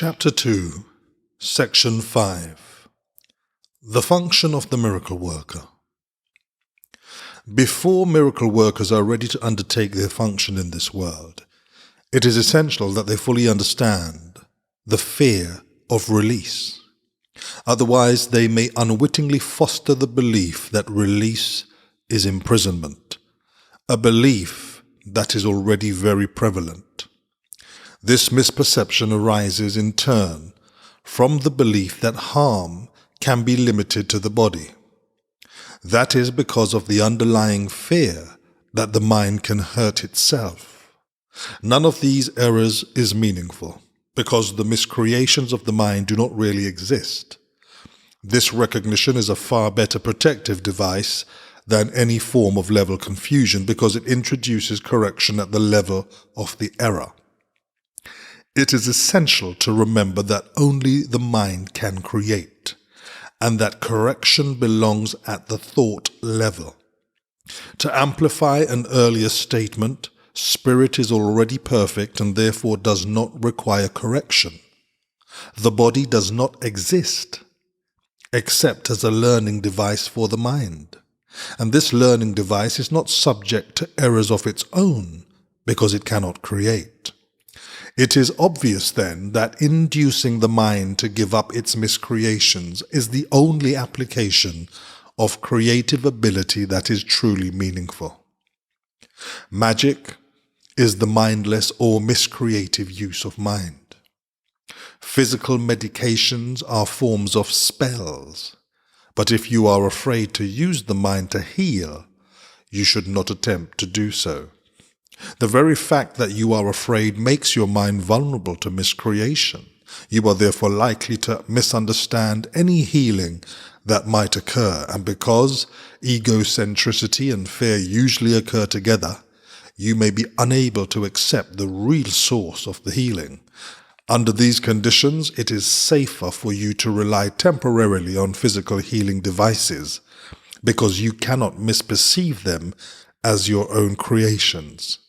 Chapter 2, Section 5. The Function of the Miracle Worker. Before miracle workers are ready to undertake their function in this world, it is essential that they fully understand the fear of release. Otherwise, they may unwittingly foster the belief that release is imprisonment, a belief that is already very prevalent. This misperception arises in turn from the belief that harm can be limited to the body. That is because of the underlying fear that the mind can hurt itself. None of these errors is meaningful, because the miscreations of the mind do not really exist. This recognition is a far better protective device than any form of level confusion, because it introduces correction at the level of the error. It is essential to remember that only the mind can create, and that correction belongs at the thought level. To amplify an earlier statement, spirit is already perfect and therefore does not require correction. The body does not exist except as a learning device for the mind, and this learning device is not subject to errors of its own because it cannot create. It is obvious then that inducing the mind to give up its miscreations is the only application of creative ability that is truly meaningful. Magic is the mindless or miscreative use of mind. Physical medications are forms of spells, but if you are afraid to use the mind to heal, you should not attempt to do so. The very fact that you are afraid makes your mind vulnerable to miscreation. You are therefore likely to misunderstand any healing that might occur, and because egocentricity and fear usually occur together, you may be unable to accept the real source of the healing. Under these conditions, it is safer for you to rely temporarily on physical healing devices, because you cannot misperceive them as your own creations.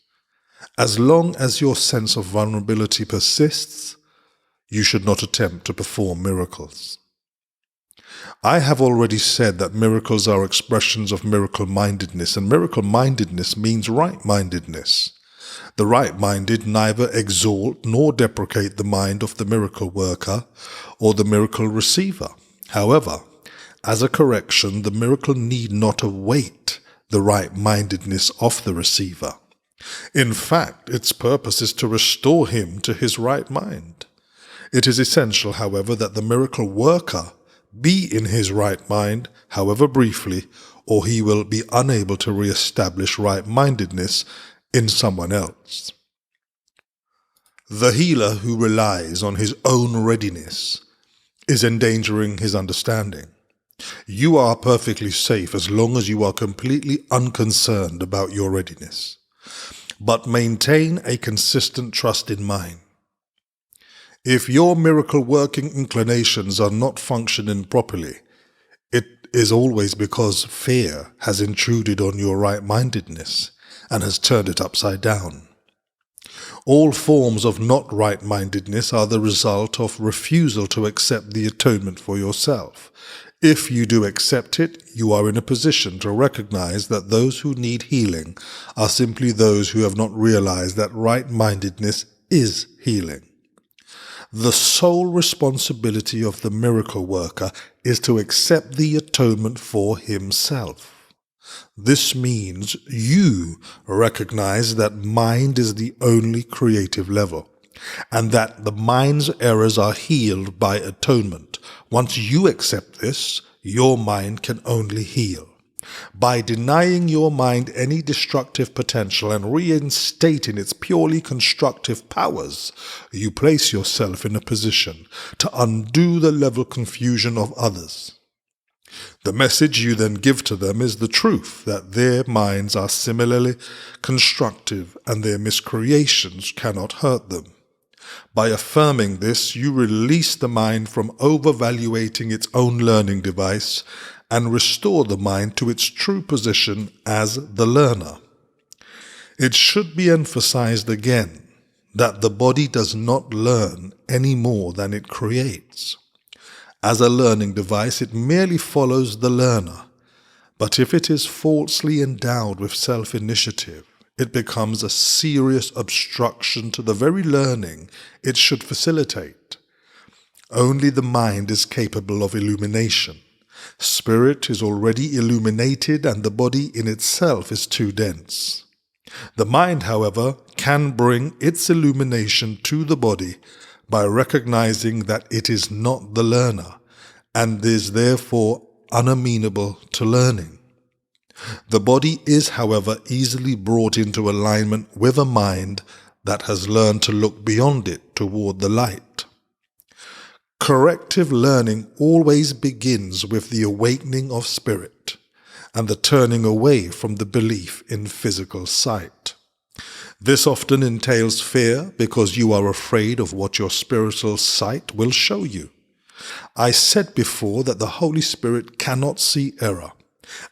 As long as your sense of vulnerability persists, you should not attempt to perform miracles. I have already said that miracles are expressions of miracle-mindedness, and miracle-mindedness means right-mindedness. The right-minded neither exalt nor deprecate the mind of the miracle worker or the miracle receiver. However, as a correction, the miracle need not await the right-mindedness of the receiver. In fact, its purpose is to restore him to his right mind. It is essential, however, that the miracle worker be in his right mind, however briefly, or he will be unable to re-establish right-mindedness in someone else. The healer who relies on his own readiness is endangering his understanding. You are perfectly safe as long as you are completely unconcerned about your readiness. But maintain a consistent trust in mind. If your miracle-working inclinations are not functioning properly, it is always because fear has intruded on your right-mindedness and has turned it upside down. All forms of not right-mindedness are the result of refusal to accept the atonement for yourself. If you do accept it, you are in a position to recognize that those who need healing are simply those who have not realized that right-mindedness is healing. The sole responsibility of the miracle worker is to accept the atonement for himself. This means you recognize that mind is the only creative level, and that the mind's errors are healed by atonement. Once you accept this, your mind can only heal. By denying your mind any destructive potential and reinstating its purely constructive powers, you place yourself in a position to undo the level confusion of others. The message you then give to them is the truth that their minds are similarly constructive and their miscreations cannot hurt them. By affirming this, you release the mind from overvaluating its own learning device and restore the mind to its true position as the learner. It should be emphasized again that the body does not learn any more than it creates. As a learning device, it merely follows the learner. But if it is falsely endowed with self-initiative, it becomes a serious obstruction to the very learning it should facilitate. Only the mind is capable of illumination. Spirit is already illuminated, and the body in itself is too dense. The mind, however, can bring its illumination to the body by recognizing that it is not the learner, and is therefore unamenable to learning. The body is, however, easily brought into alignment with a mind that has learned to look beyond it toward the light. Corrective learning always begins with the awakening of spirit and the turning away from the belief in physical sight. This often entails fear because you are afraid of what your spiritual sight will show you. I said before that the Holy Spirit cannot see error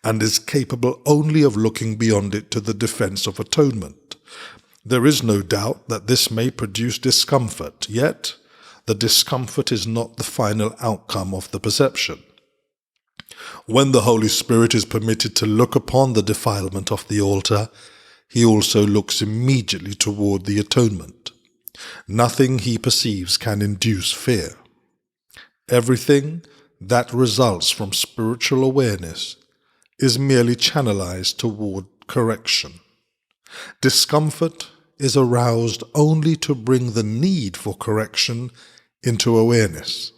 and is capable only of looking beyond it to the defense of atonement. There is no doubt that this may produce discomfort, yet the discomfort is not the final outcome of the perception. When the Holy Spirit is permitted to look upon the defilement of the altar, he also looks immediately toward the atonement. Nothing he perceives can induce fear. Everything that results from spiritual awareness is merely channelized toward correction. Discomfort is aroused only to bring the need for correction into awareness.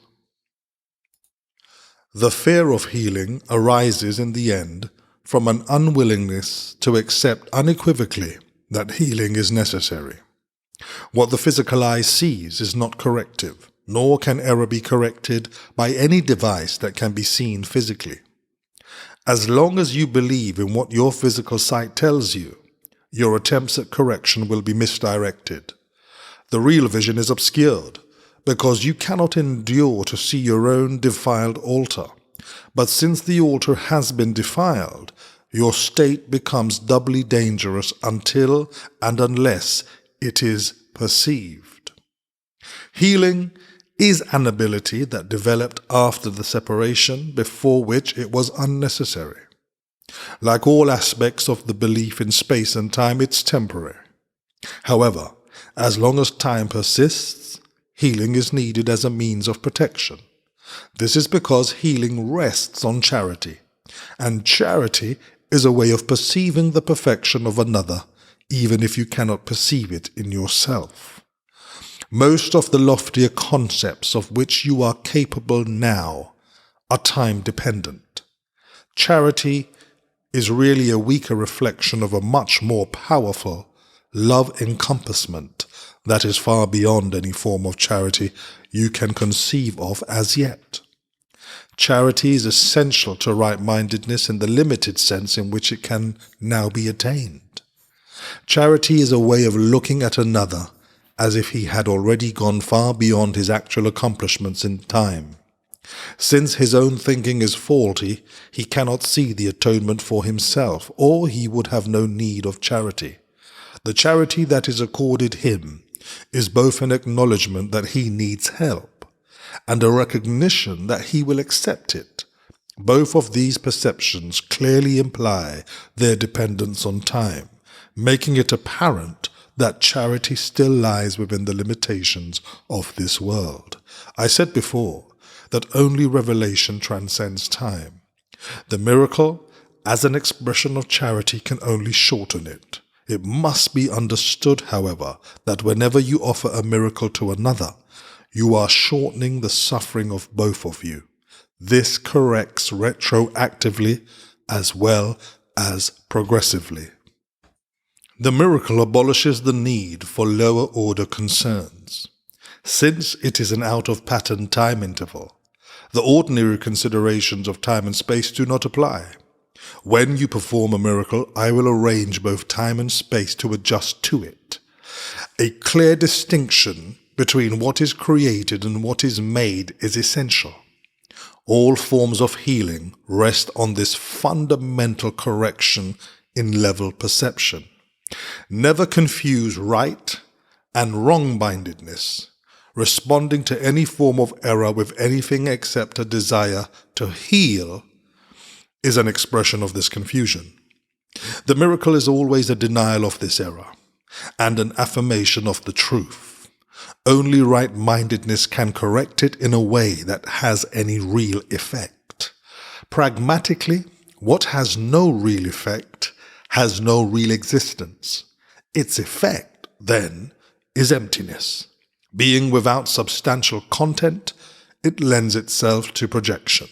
The fear of healing arises in the end from an unwillingness to accept unequivocally that healing is necessary. What the physical eye sees is not corrective, nor can error be corrected by any device that can be seen physically. As long as you believe in what your physical sight tells you, your attempts at correction will be misdirected. The real vision is obscured, because you cannot endure to see your own defiled altar. But since the altar has been defiled, your state becomes doubly dangerous until and unless it is perceived. Healing is an ability that developed after the separation, before which it was unnecessary. Like all aspects of the belief in space and time, it's temporary. However, as long as time persists, healing is needed as a means of protection. This is because healing rests on charity, and charity is a way of perceiving the perfection of another, even if you cannot perceive it in yourself. Most of the loftier concepts of which you are capable now are time-dependent. Charity is really a weaker reflection of a much more powerful love encompassment that is far beyond any form of charity you can conceive of as yet. Charity is essential to right-mindedness in the limited sense in which it can now be attained. Charity is a way of looking at another as if he had already gone far beyond his actual accomplishments in time. Since his own thinking is faulty, he cannot see the atonement for himself, or he would have no need of charity. The charity that is accorded him is both an acknowledgement that he needs help and a recognition that he will accept it. Both of these perceptions clearly imply their dependence on time, making it apparent that charity still lies within the limitations of this world. I said before that only revelation transcends time. The miracle, as an expression of charity, can only shorten it. It must be understood, however, that whenever you offer a miracle to another, you are shortening the suffering of both of you. This corrects retroactively as well as progressively. The miracle abolishes the need for lower order concerns. Since it is an out-of-pattern time interval, the ordinary considerations of time and space do not apply. When you perform a miracle, I will arrange both time and space to adjust to it. A clear distinction between what is created and what is made is essential. All forms of healing rest on this fundamental correction in level perception. Never confuse right and wrong-mindedness, responding to any form of error with anything except a desire to heal, is an expression of this confusion. The miracle is always a denial of this error and an affirmation of the truth. Only right-mindedness can correct it in a way that has any real effect. Pragmatically, what has no real effect has no real existence. Its effect, then, is emptiness. Being without substantial content, it lends itself to projection.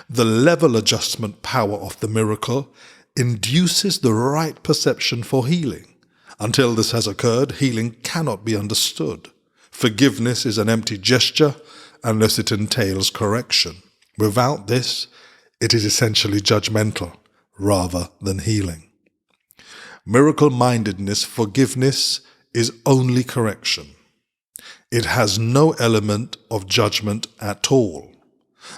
The level adjustment power of the miracle induces the right perception for healing. Until this has occurred, healing cannot be understood. Forgiveness is an empty gesture unless it entails correction. Without this, it is essentially judgmental rather than healing. Miracle-mindedness, forgiveness, is only correction. It has no element of judgment at all.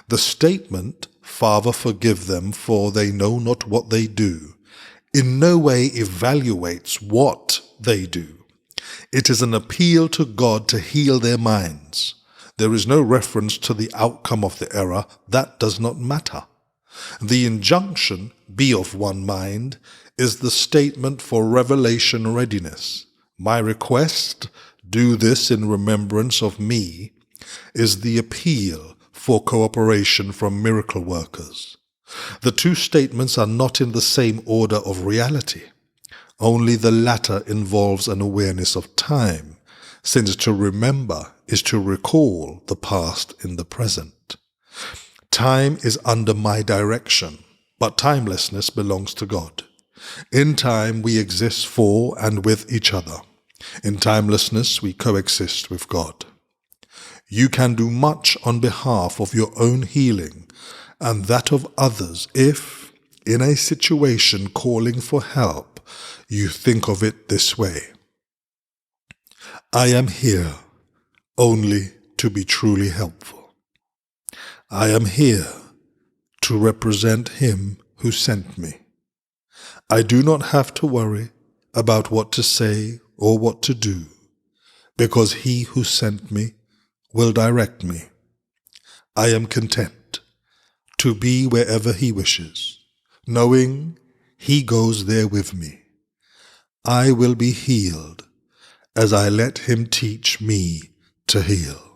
The statement, "Father, forgive them, for they know not what they do," in no way evaluates what they do. It is an appeal to God to heal their minds. There is no reference to the outcome of the error. That does not matter. The injunction, "Be of one mind," is the statement for revelation readiness. My request, "Do this in remembrance of me," is the appeal for cooperation from miracle workers. The two statements are not in the same order of reality. Only the latter involves an awareness of time, since to remember is to recall the past in the present. Time is under my direction, but timelessness belongs to God. In time we exist for and with each other. In timelessness we coexist with God. You can do much on behalf of your own healing and that of others if, in a situation calling for help, you think of it this way: I am here only to be truly helpful. I am here to represent Him who sent me. I do not have to worry about what to say or what to do, because He who sent me will direct me. I am content to be wherever He wishes, knowing He goes there with me. I will be healed as I let Him teach me to heal.